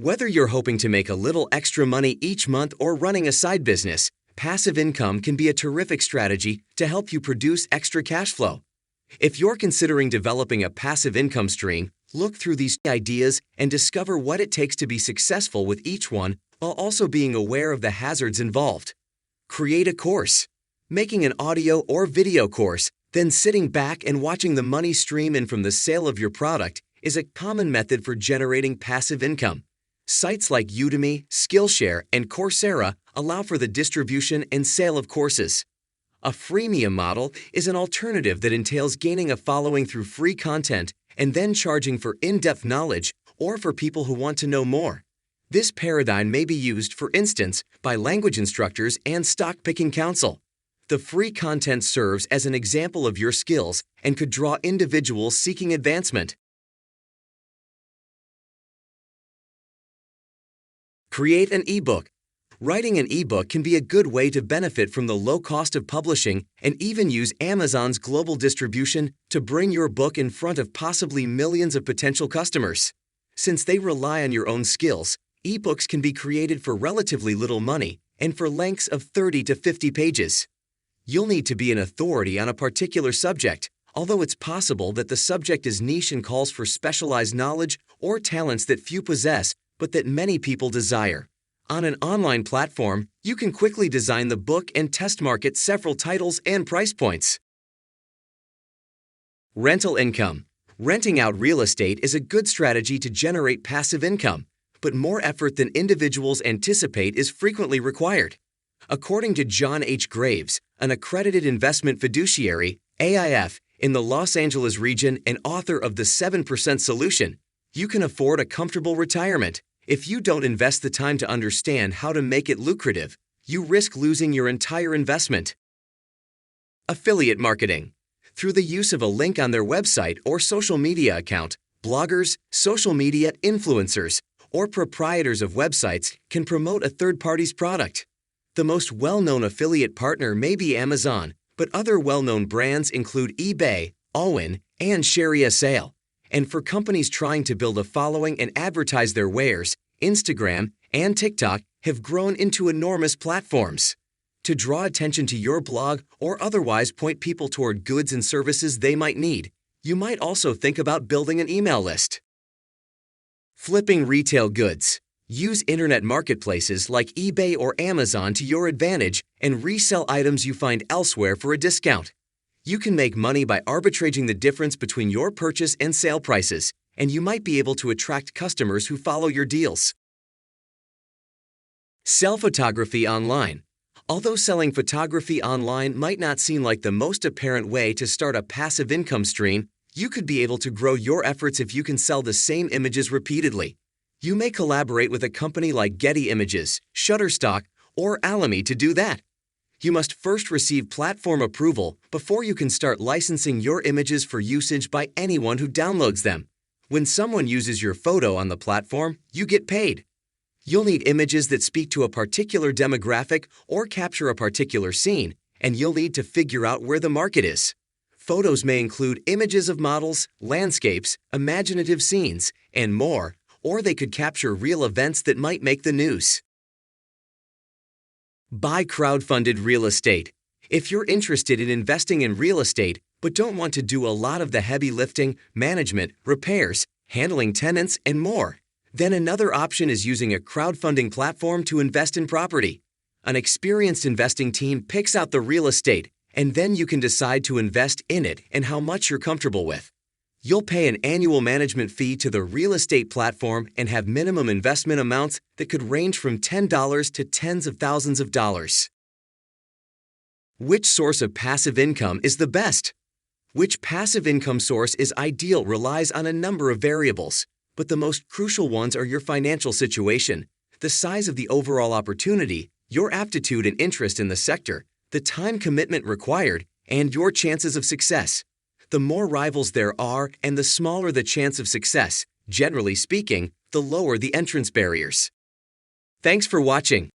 Whether you're hoping to make a little extra money each month or running a side business, passive income can be a terrific strategy to help you produce extra cash flow. If you're considering developing a passive income stream, look through these ideas and discover what it takes to be successful with each one while also being aware of the hazards involved. Create a course. Making an audio or video course, then sitting back and watching the money stream in from the sale of your product is a common method for generating passive income. Sites like Udemy, Skillshare, and Coursera allow for the distribution and sale of courses. A freemium model is an alternative that entails gaining a following through free content and then charging for in-depth knowledge or for people who want to know more. This paradigm may be used, for instance, by language instructors and stock-picking counsel. The free content serves as an example of your skills and could draw individuals seeking advancement. Create an ebook. Writing an ebook can be a good way to benefit from the low cost of publishing and even use Amazon's global distribution to bring your book in front of possibly millions of potential customers. Since they rely on your own skills, ebooks can be created for relatively little money and for lengths of 30 to 50 pages. You'll need to be an authority on a particular subject, although it's possible that the subject is niche and calls for specialized knowledge or talents that few possess but that many people desire. On an online platform, you can quickly design the book and test market several titles and price points. Rental income. Renting out real estate is a good strategy to generate passive income, but more effort than individuals anticipate is frequently required. According to John H. Graves, an accredited investment fiduciary, AIF, in the Los Angeles region and author of The 7% Solution, you can afford a comfortable retirement. If you don't invest the time to understand how to make it lucrative, you risk losing your entire investment. Affiliate marketing. Through the use of a link on their website or social media account, bloggers, social media influencers, or proprietors of websites can promote a third party's product. The most well-known affiliate partner may be Amazon, but other well-known brands include eBay, Allwyn, and Sharia Sale. And for companies trying to build a following and advertise their wares, Instagram and TikTok have grown into enormous platforms. To draw attention to your blog or otherwise point people toward goods and services they might need, you might also think about building an email list. Flipping retail goods. Use internet marketplaces like eBay or Amazon to your advantage and resell items you find elsewhere for a discount. You can make money by arbitraging the difference between your purchase and sale prices, and you might be able to attract customers who follow your deals. Sell photography online. Although selling photography online might not seem like the most apparent way to start a passive income stream, you could be able to grow your efforts if you can sell the same images repeatedly. You may collaborate with a company like Getty Images, Shutterstock, or Alamy to do that. You must first receive platform approval before you can start licensing your images for usage by anyone who downloads them. When someone uses your photo on the platform, you get paid. You'll need images that speak to a particular demographic or capture a particular scene, and you'll need to figure out where the market is. Photos may include images of models, landscapes, imaginative scenes, and more, or they could capture real events that might make the news. Buy crowdfunded real estate. If you're interested in investing in real estate but don't want to do a lot of the heavy lifting, management, repairs, handling tenants, and more, then another option is using a crowdfunding platform to invest in property. An experienced investing team picks out the real estate, and then you can decide to invest in it and how much you're comfortable with. You'll pay an annual management fee to the real estate platform and have minimum investment amounts that could range from $10 to tens of thousands of dollars. Which source of passive income is the best? Which passive income source is ideal relies on a number of variables, but the most crucial ones are your financial situation, the size of the overall opportunity, your aptitude and interest in the sector, the time commitment required, and your chances of success. The more rivals there are and the smaller the chance of success, generally speaking, the lower the entrance barriers. Thanks for watching.